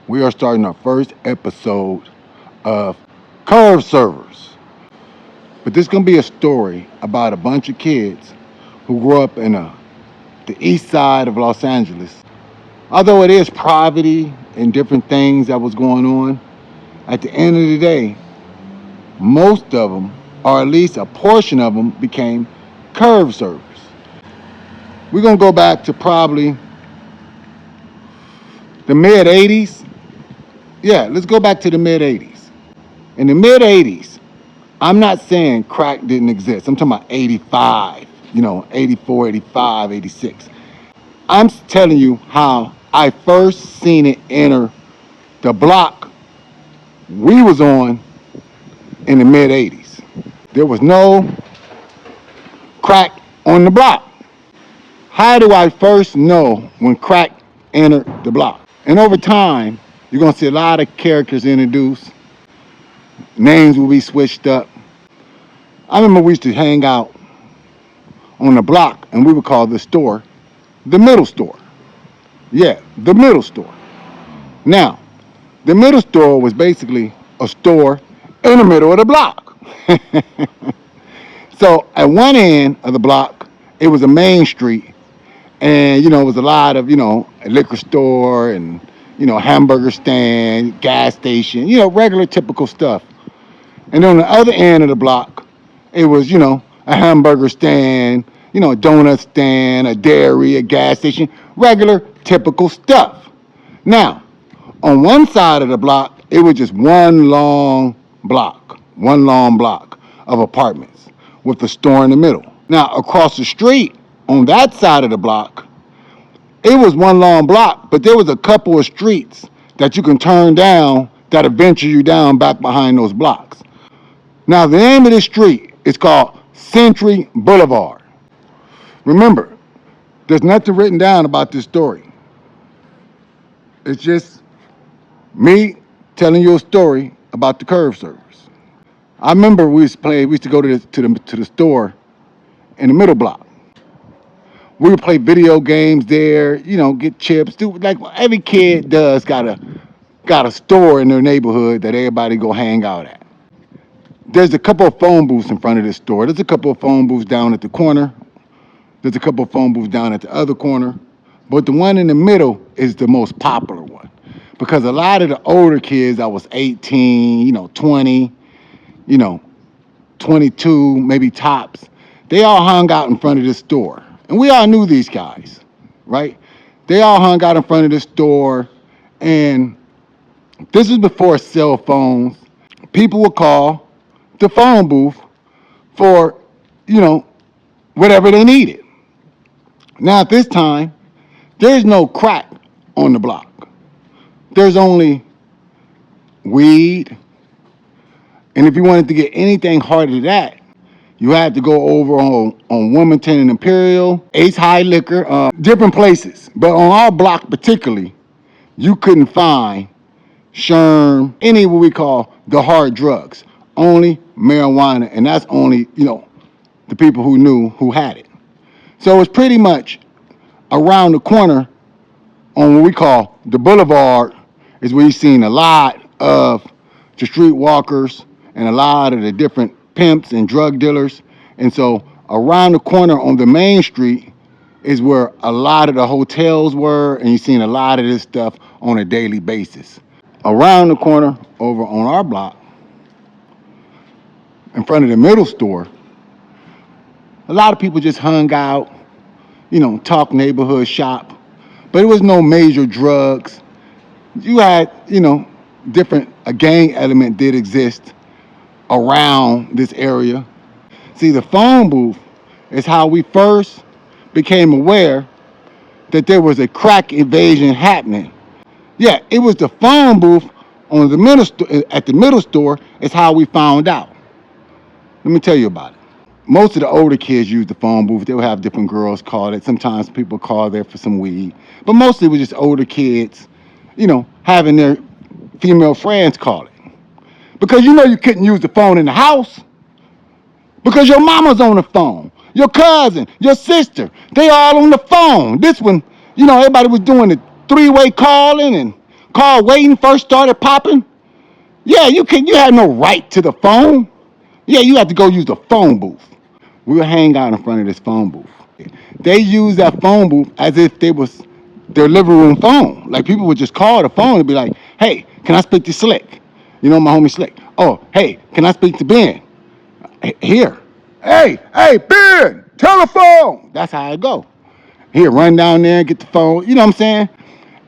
We are starting our first episode of Curve Servers. But this is going to be a story about a bunch of kids who grew up in the east side of Los Angeles. Although it is poverty and different things that was going on, at the end of the day, most of them, or at least a portion of them, became curve servers. We're going to go back to probably the mid 80s. Yeah, let's go back to the mid 80s. In the mid 80s, I'm not saying crack didn't exist. I'm talking about 85, 84, 85, 86. I'm telling you how I first seen it enter the block we was on in the mid 80s. There was no crack on the block. How do I first know when crack entered the block? And over time, you're going to see a lot of characters introduced. Names will be switched up. I remember we used to hang out on the block, and we would call the store the middle store. Yeah, the middle store. Now, the middle store was basically a store in the middle of the block. So at one end of the block, it was a main street, and it was a lot of a liquor store and hamburger stand, gas station, regular typical stuff. And on the other end of the block, it was a hamburger stand, a donut stand, a dairy, a gas station, regular typical stuff. Now, on one side of the block, it was just one long block of apartments with the store in the middle. Now, across the street, on that side of the block, it was one long block, but there was a couple of streets that you can turn down that'll venture you down back behind those blocks. Now, the name of this street is called Century Boulevard. Remember, there's nothing written down about this story. It's just me telling you a story about the curve servers. I remember we used to go to the store in the middle block. We would play video games there, get chips. Like every kid does got a store in their neighborhood that everybody go hang out at. There's a couple of phone booths in front of this store. There's a couple of phone booths down at the corner. There's a couple of phone booths down at the other corner. But the one in the middle is the most popular one. Because a lot of the older kids that was 18, 20, 22, maybe tops, they all hung out in front of this store. And we all knew these guys, right? They all hung out in front of this store. And this is before cell phones. People would call the phone booth for, whatever they needed. Now at this time, there's no crack on the block. There's only weed. And if you wanted to get anything harder than that, you had to go over on Wilmington and Imperial, Ace High Liquor, different places. But on our block particularly, you couldn't find Sherm, any what we call the hard drugs. Only marijuana, and that's only, the people who knew who had it. So it's pretty much around the corner on what we call the boulevard is where you've seen a lot of the streetwalkers and a lot of the different pimps and drug dealers. And so around the corner on the main street is where a lot of the hotels were, and you've seen a lot of this stuff on a daily basis. Around the corner over on our block, in front of the middle store, a lot of people just hung out, talk neighborhood shop, but it was no major drugs. You had, different, a gang element did exist around this area. See, the phone booth is how we first became aware that there was a crack invasion happening. Yeah, it was the phone booth on the at the middle store is how we found out. Let me tell you about it. Most of the older kids use the phone booth. They would have different girls call it. Sometimes people call there for some weed. But mostly it was just older kids, having their female friends call it. Because you couldn't use the phone in the house. Because your mama's on the phone. Your cousin, your sister, they all on the phone. This one, everybody was doing the three-way calling and call waiting first started popping, yeah, you had no right to the phone. Yeah, you had to go use the phone booth. We would hang out in front of this phone booth. They used that phone booth as if they was their living room phone. Like people would just call the phone and be like, "Hey, can I speak to Slick? You know my homie Slick. Oh, hey, can I speak to Ben? Here. Hey, Ben, telephone." That's how it go. He'd run down there and get the phone. You know what I'm saying?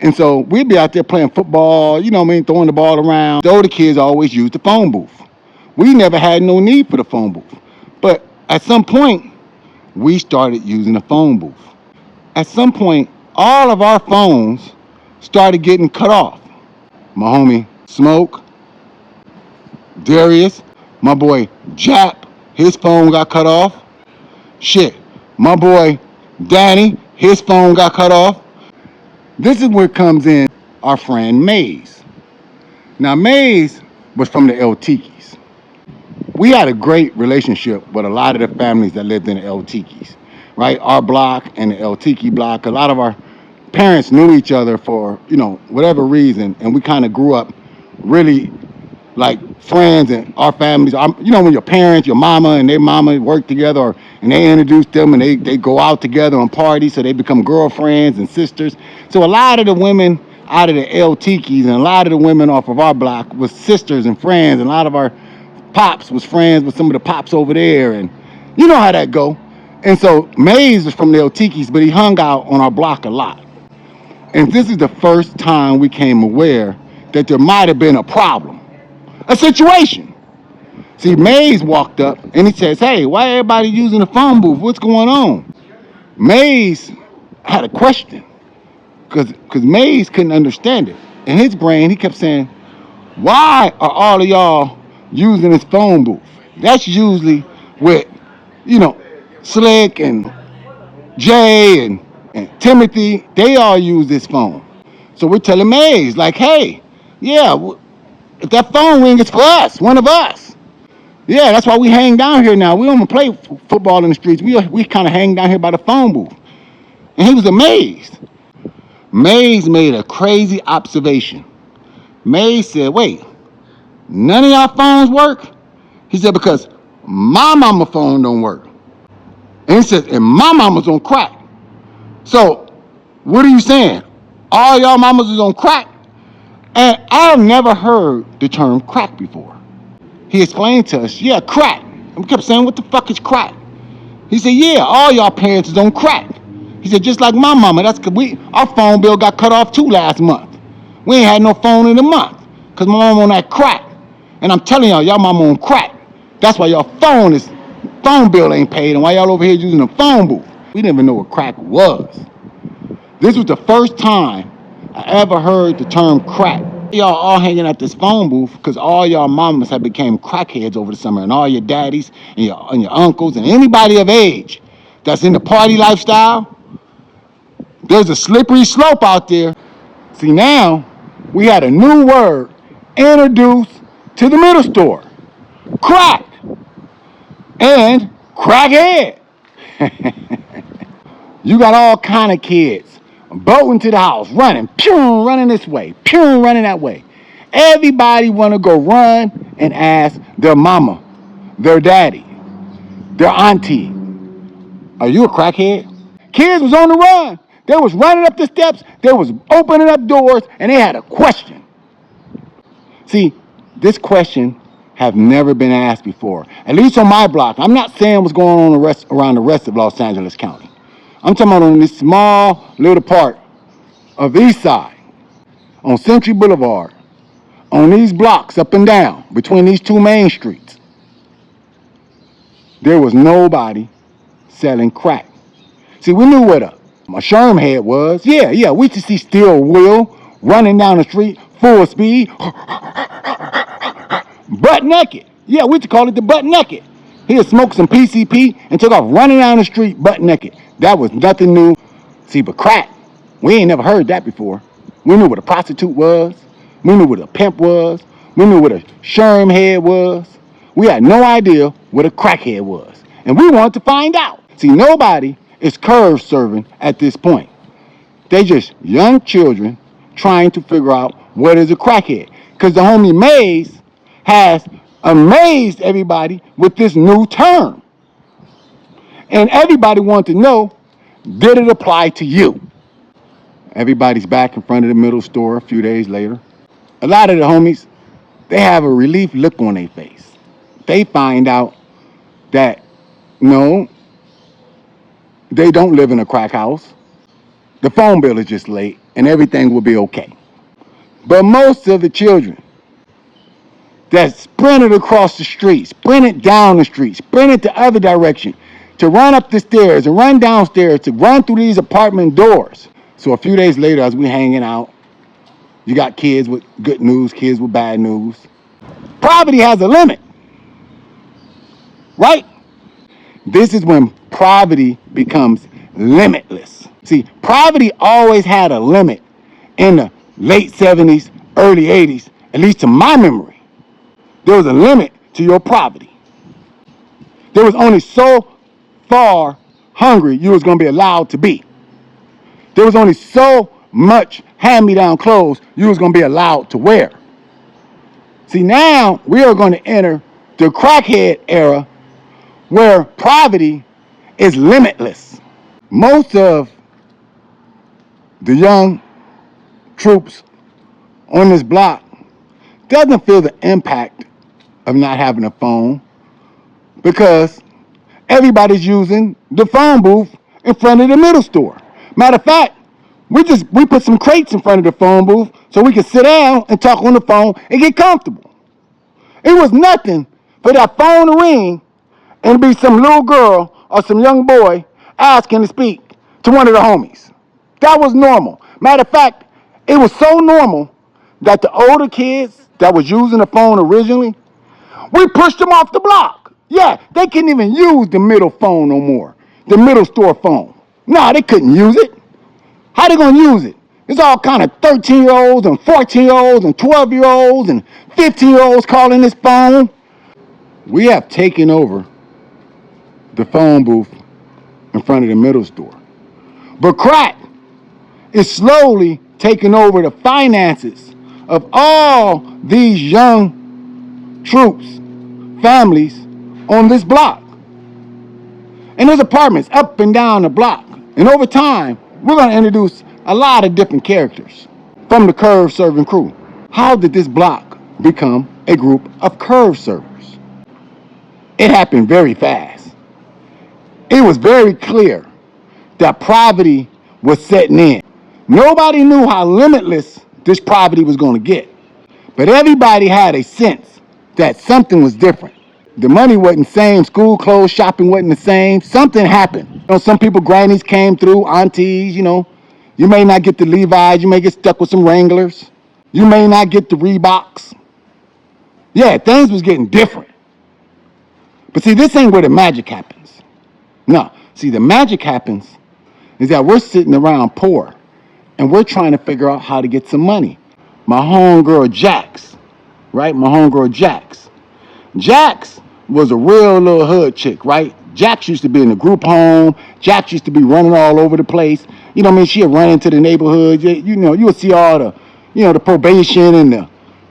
And so we'd be out there playing football, you know what I mean, throwing the ball around. The older kids always used the phone booth. We never had no need for the phone booth. But at some point, we started using the phone booth. At some point, all of our phones started getting cut off. My homie Smoke, Darius, my boy Jap, his phone got cut off. Shit, my boy Danny, his phone got cut off. This is where comes in our friend Maze. Now, Maze was from the El Tikis. We had a great relationship with a lot of the families that lived in the El Tikis, right? Our block and the El Tiki block. A lot of our parents knew each other for, whatever reason, and we kind of grew up really like friends, and our families. When your parents, your mama and their mama work together, and they introduce them, and they go out together on parties, so they become girlfriends and sisters. So a lot of the women out of the El Tikis and a lot of the women off of our block was sisters and friends, and a lot of our pops was friends with some of the pops over there, and you know how that go. And so Maze was from the El Tikis, but he hung out on our block a lot. And this is the first time we came aware that there might have been a problem, a situation. See, Maze walked up and he says, "Hey, why everybody using the phone booth? What's going on?" Maze had a question because Maze couldn't understand it. In his brain, he kept saying, "Why are all of y'all using this phone booth? That's usually with, Slick and Jay and Timothy. They all use this phone." So we're telling Maze, like, "Hey, yeah, if that phone ring, it's for us, one of us. Yeah, that's why we hang down here now. We don't play football in the streets. We kind of hang down here by the phone booth." And he was amazed. Maze made a crazy observation. Maze said, "Wait, none of y'all phones work?" He said, "Because my mama phone don't work." And he said, "And my mama's on crack. So what are you saying? All y'all mamas is on crack?" And I've never heard the term crack before. He explained to us, "Yeah, crack." And we kept saying, "What the fuck is crack?" He said, "Yeah, all y'all parents is on crack." He said, "Just like my mama. That's because our phone bill got cut off too last month. We ain't had no phone in a month because my mama on that crack. And I'm telling y'all mama on crack. That's why y'all phone bill ain't paid, and why y'all over here using a phone booth." We didn't even know what crack was. This was the first time I ever heard the term crack. Y'all all hanging at this phone booth because all y'all mamas have became crackheads over the summer, and all your daddies and your uncles and anybody of age that's in the party lifestyle. There's a slippery slope out there. See, now we had a new word introduced to the middle store: crack and crackhead. You got all kind of kids boating to the house, running, pew, running this way, pew, running that way. Everybody want to go run and ask their mama, their daddy, their auntie, "Are you a crackhead?" Kids was on the run. They was running up the steps. They was opening up doors, and they had a question. See, this question have never been asked before, at least on my block. I'm not saying what's going on around the rest of Los Angeles County. I'm talking about on this small little part of East Side, on Century Boulevard, on these blocks up and down between these two main streets. There was nobody selling crack. See, we knew what a Sherm head was. Yeah, we used to see Steel Will running down the street, full speed, butt naked. Yeah, we used to call it the butt naked. He'd smoke some PCP and took off running down the street butt naked. That was nothing new. See, but crack, we ain't never heard that before. We knew what a prostitute was. We knew what a pimp was. We knew what a Sherm head was. We had no idea what a crackhead was. And we wanted to find out. See, nobody is curve serving at this point. They just young children trying to figure out what is a crackhead? Because the homie Maze has amazed everybody with this new term. And everybody wanted to know, did it apply to you? Everybody's back in front of the middle store a few days later. A lot of the homies, they have a relief look on their face. They find out that, no, they don't live in a crack house. The phone bill is just late and everything will be okay. But most of the children that sprinted across the street, sprinted down the street, sprinted the other direction, to run up the stairs and run downstairs, to run through these apartment doors. So a few days later, as we hanging out, you got kids with good news, kids with bad news. Poverty has a limit, right? This is when poverty becomes limitless. See, poverty always had a limit in the late 70s, early 80s, at least to my memory. There was a limit to your poverty. There was only so far hungry you was going to be allowed to be. There was only so much hand-me-down clothes you was going to be allowed to wear. See, now we are going to enter the crackhead era where poverty is limitless. Most of the young troops on this block doesn't feel the impact of not having a phone because everybody's using the phone booth in front of the middle store. Matter of fact, we put some crates in front of the phone booth so we can sit down and talk on the phone and get comfortable. It was nothing for that phone to ring and be some little girl or some young boy asking to speak to one of the homies. That was normal. Matter of fact, it was so normal that the older kids that was using the phone originally, we pushed them off the block. Yeah, they couldn't even use the middle phone no more, the middle store phone. No, they couldn't use it. How they gonna use it? It's all kind of 13-year-olds and 14-year-olds and 12-year-olds and 15-year-olds calling this phone. We have taken over the phone booth in front of the middle store. But crack is slowly taking over the finances of all these young troops, families on this block. And there's apartments up and down the block. And over time, we're going to introduce a lot of different characters from the curve serving crew. How did this block become a group of curve servers? It happened very fast. It was very clear that poverty was setting in. Nobody knew how limitless this poverty was going to get. But everybody had a sense that something was different. The money wasn't the same. School clothes, shopping wasn't the same. Something happened. You know, some people, grannies came through, aunties, you know. You may not get the Levi's. You may get stuck with some Wranglers. You may not get the Reeboks. Yeah, things was getting different. But see, this ain't where the magic happens. No. See, the magic happens is that we're sitting around poor and we're trying to figure out how to get some money. My homegirl Jax, right? My homegirl Jax. Jax was a real little hood chick, right? Jax used to be in the group home. Jax used to be running all over the place. You know what I mean? She'd run into the neighborhood. You know, you would see all the, you know, the probation and the,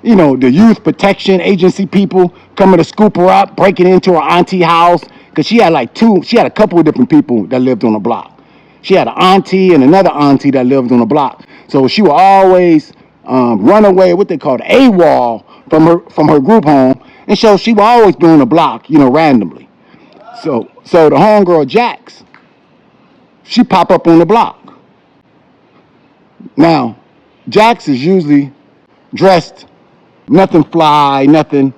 you know, the youth protection agency people coming to scoop her up, breaking into her auntie house. Because she had a couple of different people that lived on the block. She had an auntie and another auntie that lived on the block. So she would always run away, what they called AWOL, from her group home. And so she would always be on the block, you know, randomly. So the homegirl Jax, she pop up on the block. Now, Jax is usually dressed, nothing fly, nothing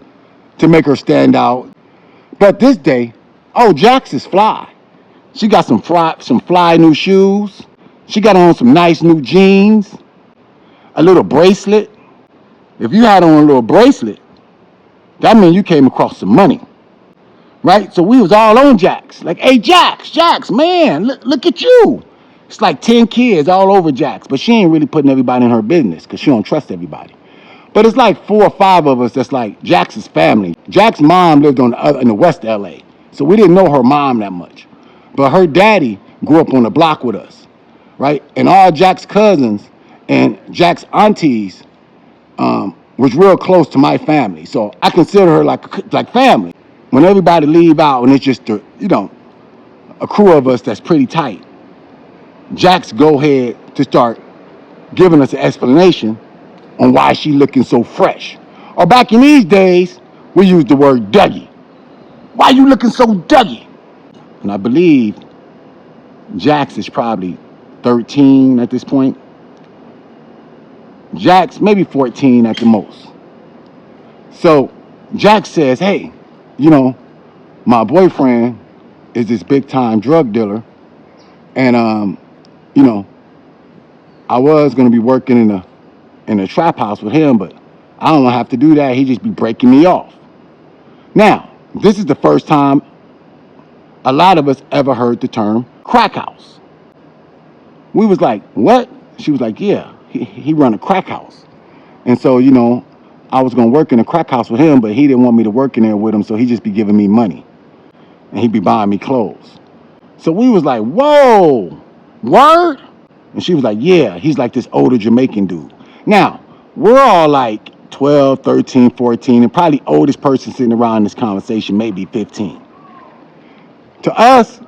to make her stand out. But this day, oh, Jax is fly. She got some fly new shoes. She got on some nice new jeans, a little bracelet. If you had on a little bracelet, that means you came across some money, right? So we was all on Jax. Like, hey, Jax, man, look at you. It's like 10 kids all over Jax, but she ain't really putting everybody in her business because she don't trust everybody. But it's like 4 or 5 of us that's like Jax's family. Jax's mom lived in the West LA, so we didn't know her mom that much. But her daddy grew up on the block with us, right? And all Jax's cousins and Jax's aunties was real close to my family. So I consider her like family. When everybody leave out and it's just a crew of us that's pretty tight, Jax go ahead to start giving us an explanation on why she looking so fresh. Or back in these days, we use the word Dougie. Why you looking so Dougie? And I believe Jax is probably 13 at this point. Jax maybe 14 at the most. So Jax says, hey, my boyfriend is this big time drug dealer. And I was gonna be working in a trap house with him, but I don't have to do that. He just be breaking me off. Now, this is the first time a lot of us ever heard the term crack house. We was like, what? She was like, yeah, he run a crack house. And so, I was gonna work in a crack house with him, but he didn't want me to work in there with him, so he just be giving me money. And he'd be buying me clothes. So we was like, whoa, word? And she was like, yeah, he's like this older Jamaican dude. Now, we're all like 12, 13, 14, and probably oldest person sitting around this conversation, maybe 15. To us,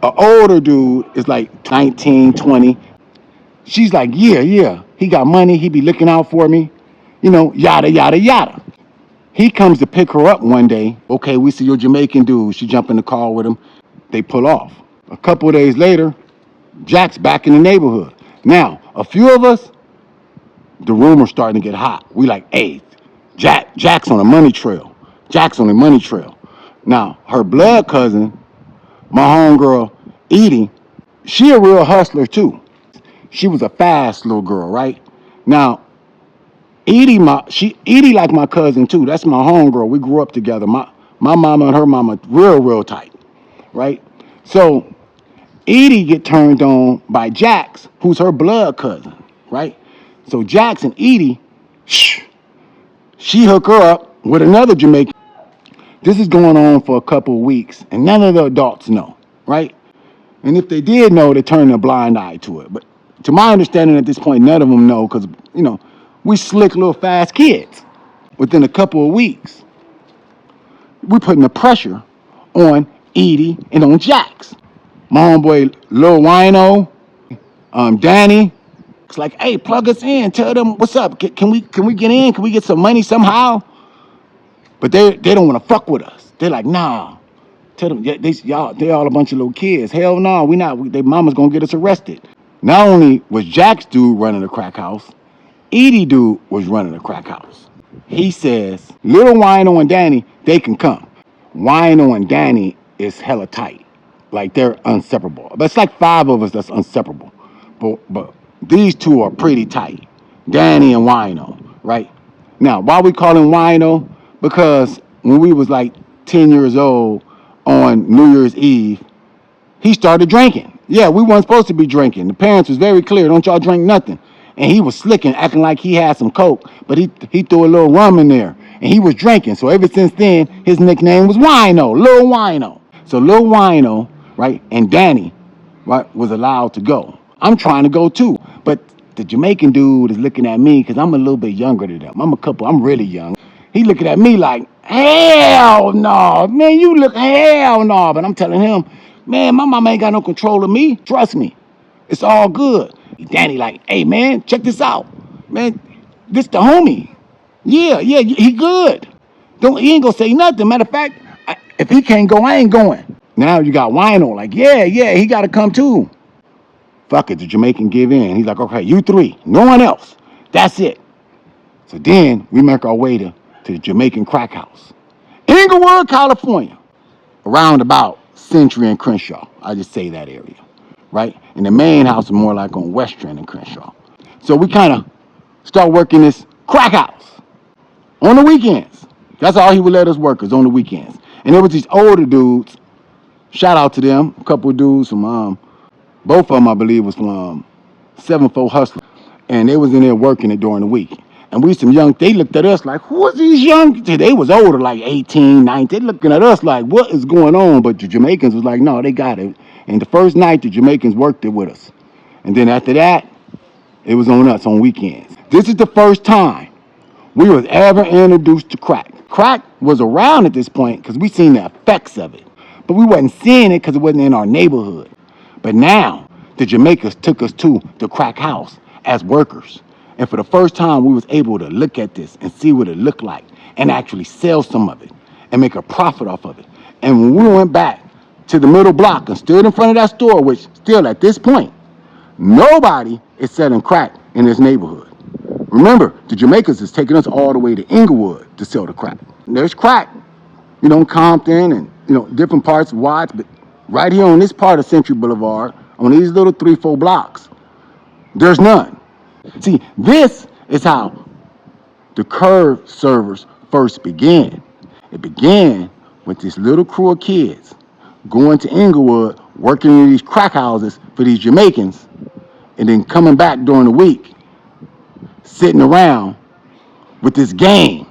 an older dude is like 19, 20. She's like, yeah, he got money, he be looking out for me, yada, yada, yada. He comes to pick her up one day. Okay, we see your Jamaican dude. She jump in the car with him. They pull off. A couple of days later, Jack's back in the neighborhood. Now, a few of us, the rumor's starting to get hot. We like, hey, Jack's on a money trail. Jack's on a money trail. Now, her blood cousin, my homegirl, Edie, she a real hustler too. She was a fast little girl, right? Now, Edie like my cousin too. That's my homegirl. We grew up together. My mama and her mama real tight, right? So Edie get turned on by Jax, who's her blood cousin, right? So Jax and Edie, she hook her up with another Jamaican. This is going on for a couple of weeks, and none of the adults know, right? And if they did know, they turned a blind eye to it. But to my understanding at this point, none of them know because, we slick little fast kids. Within a couple of weeks, we're putting the pressure on Edie and on Jax. My homeboy Lil Wino, Danny, it's like, hey, plug us in. Tell them what's up. Can we get in? Can we get some money somehow? But they don't want to fuck with us. They're like, nah. Tell them they all a bunch of little kids. Hell no, we not. Their mama's gonna get us arrested. Not only was Jack's dude running the crack house, Edie dude was running the crack house. He says, Little Wino and Danny, they can come. Wino and Danny is hella tight. Like they're inseparable. But it's like 5 of us that's inseparable. But these two are pretty tight. Danny and Wino, right? Now, why we call him Wino? Because when we was like 10 years old on New Year's Eve, he started drinking. Yeah, we weren't supposed to be drinking. The parents was very clear, don't y'all drink nothing. And he was slicking, acting like he had some coke, but he threw a little rum in there, and he was drinking. So ever since then, his nickname was Wino, Lil Wino. So Lil Wino, right, and Danny, right, was allowed to go. I'm trying to go too, but the Jamaican dude is looking at me because I'm a little bit younger than them. I'm really young. He looking at me like, hell no, man, you look, hell no. But I'm telling him, man, my mama ain't got no control of me. Trust me, it's all good. Danny like, hey, man, check this out. Man, this the homie. Yeah, he good. He ain't gonna say nothing. Matter of fact, if he can't go, I ain't going. Now you got Wino like, yeah, he got to come too. Fuck it, the Jamaican give in. He's like, okay, you 3, no one else. That's it. So then we make our way to the Jamaican crack house. Inglewood, California. Around about Century and Crenshaw. I just say that area, right? And the main house is more like on Western and Crenshaw. So we kind of start working this crack house on the weekends. That's all he would let us work is on the weekends. And there was these older dudes, shout out to them, a couple of dudes from, both of them I believe was from 7-4 Hustler. And they was in there working it during the week. And we some young, they looked at us like, who are these young? They was older, like 18, 19. They looking at us like, what is going on? But the Jamaicans was like, no, they got it. And the first night, the Jamaicans worked it with us. And then after that, it was on us on weekends. This is the first time we was ever introduced to crack. Crack was around at this point because we seen the effects of it. But we wasn't seeing it because it wasn't in our neighborhood. But now, the Jamaicans took us to the crack house as workers. And for the first time, we was able to look at this and see what it looked like and actually sell some of it and make a profit off of it. And when we went back to the middle block and stood in front of that store, which still at this point, nobody is selling crack in this neighborhood. Remember, the Jamaicans is taking us all the way to Inglewood to sell the crack. There's crack, in Compton and, different parts of Watts, but right here on this part of Century Boulevard, on these little 3-4 blocks, there's none. See, this is how the curve servers first began. It began with this little crew of kids going to Inglewood, working in these crack houses for these Jamaicans, and then coming back during the week, sitting around with this game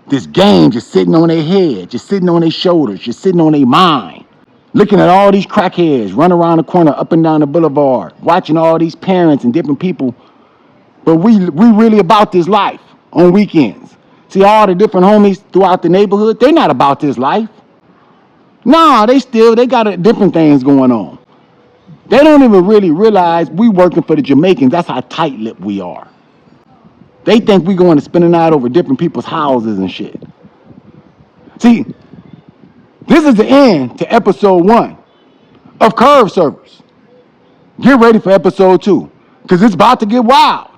just sitting on their head, just sitting on their shoulders, just sitting on their mind, looking at all these crackheads run around the corner, up and down the boulevard, watching all these parents and different people. But we really about this life on weekends. See all the different homies throughout the neighborhood, they're not about this life. Nah, they got different things going on. They don't even really realize we working for the Jamaicans. That's how tight-lipped we are. They think we going to spend the night over different people's houses and shit. See, this is the end to episode 1 of Curve Servers. Get ready for episode 2, because it's about to get wild.